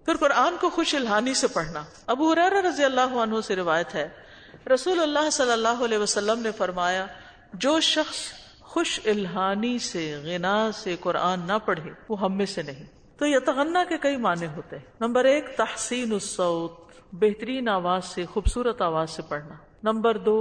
پھر قرآن کو خوش الحانی سے پڑھنا. ابو ہریرہ رضی اللہ عنہ سے روایت ہے، رسول اللہ صلی اللہ علیہ وسلم نے فرمایا، جو شخص خوش الحانی سے، غنا سے قرآن نہ پڑھے وہ ہم میں سے نہیں. تو یتغنا کے کئی معنی ہوتے ہیں. نمبر 1 تحسین الصوت، بہترین آواز سے، خوبصورت آواز سے پڑھنا. نمبر 2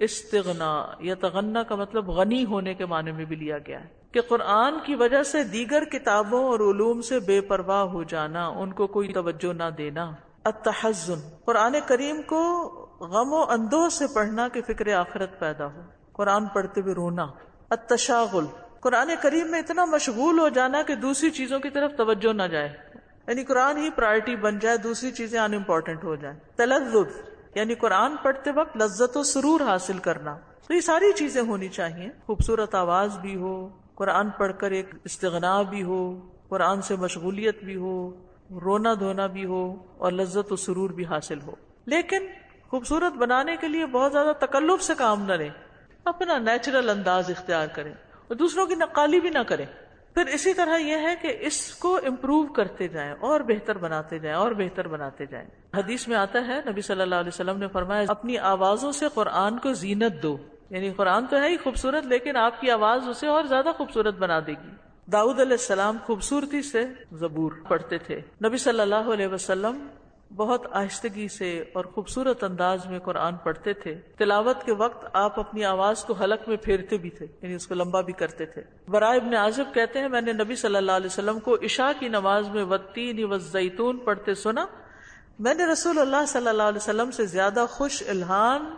استغنا، یتغنا کا مطلب غنی ہونے کے معنی میں بھی لیا گیا ہے کہ قرآن کی وجہ سے دیگر کتابوں اور علوم سے بے پرواہ ہو جانا، ان کو کوئی توجہ نہ دینا. التحزن، قرآن کریم کو غم و اندوہ سے پڑھنا کہ فکر آخرت پیدا ہو، قرآن پڑھتے ہوئے رونا. التشاغل، قرآن کریم میں اتنا مشغول ہو جانا کہ دوسری چیزوں کی طرف توجہ نہ جائے، یعنی قرآن ہی پرائرٹی بن جائے، دوسری چیزیں ان امپورٹنٹ ہو جائیں. تلذذ، یعنی قرآن پڑھتے وقت لذت و سرور حاصل کرنا. تو یہ ساری چیزیں ہونی چاہیے. خوبصورت آواز بھی ہو، قرآن پڑھ کر ایک استغنا بھی ہو، قرآن سے مشغولیت بھی ہو، رونا دھونا بھی ہو، اور لذت و سرور بھی حاصل ہو. لیکن خوبصورت بنانے کے لیے بہت زیادہ تکلف سے کام نہ لیں، اپنا نیچرل انداز اختیار کریں اور دوسروں کی نقالی بھی نہ کریں. پھر اسی طرح یہ ہے کہ اس کو امپروو کرتے جائیں اور بہتر بناتے جائیں اور بہتر بناتے جائیں. حدیث میں آتا ہے نبی صلی اللہ علیہ وسلم نے فرمایا، اپنی آوازوں سے قرآن کو زینت دو. یعنی قرآن تو ہے ہی خوبصورت، لیکن آپ کی آواز اسے اور زیادہ خوبصورت بنا دے گی. داؤد علیہ السلام خوبصورتی سے زبور پڑھتے تھے. نبی صلی اللہ علیہ وسلم بہت آہستگی سے اور خوبصورت انداز میں قرآن پڑھتے تھے. تلاوت کے وقت آپ اپنی آواز کو حلق میں پھیرتے بھی تھے، یعنی اس کو لمبا بھی کرتے تھے. براء ابن عازب کہتے ہیں، میں نے نبی صلی اللہ علیہ وسلم کو عشاء کی نماز میں والتین والزیتون پڑھتے سنا. میں نے رسول اللہ صلی اللہ علیہ وسلم سے زیادہ خوش الحان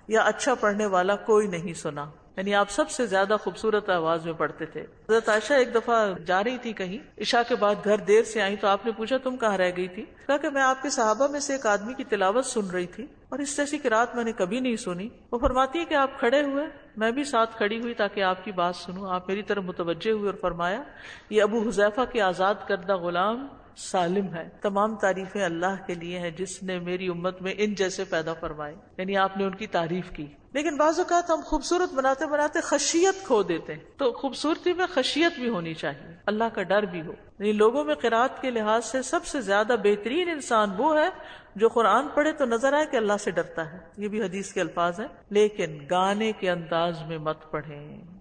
یا اچھا پڑھنے والا کوئی نہیں سنا. یعنی آپ سب سے زیادہ خوبصورت آواز میں پڑھتے تھے. حضرت عائشہ ایک دفعہ جا رہی تھی کہیں، عشاء کے بعد گھر دیر سے آئی تو آپ نے پوچھا تم کہاں رہ گئی تھی؟ کہا کہ میں آپ کے صحابہ میں سے ایک آدمی کی تلاوت سن رہی تھی اور اس جیسی قرات میں نے کبھی نہیں سنی. وہ فرماتی ہے کہ آپ کھڑے ہوئے، میں بھی ساتھ کھڑی ہوئی تاکہ آپ کی بات سنوں. آپ میری طرف متوجہ ہوئے اور فرمایا، یہ ابو حذیفہ کے آزاد کردہ غلام سالم ہے. تمام تعریفیں اللہ کے لیے ہیں جس نے میری امت میں ان جیسے پیدا فرمائے. یعنی آپ نے ان کی تعریف کی. لیکن بعض اوقات ہم خوبصورت بناتے بناتے خشیت کھو دیتے ہیں. تو خوبصورتی میں خشیت بھی ہونی چاہیے، اللہ کا ڈر بھی ہو. یعنی لوگوں میں قرات کے لحاظ سے سب سے زیادہ بہترین انسان وہ ہے جو قرآن پڑھے تو نظر آئے کہ اللہ سے ڈرتا ہے. یہ بھی حدیث کے الفاظ ہیں. لیکن گانے کے انداز میں مت پڑھیں.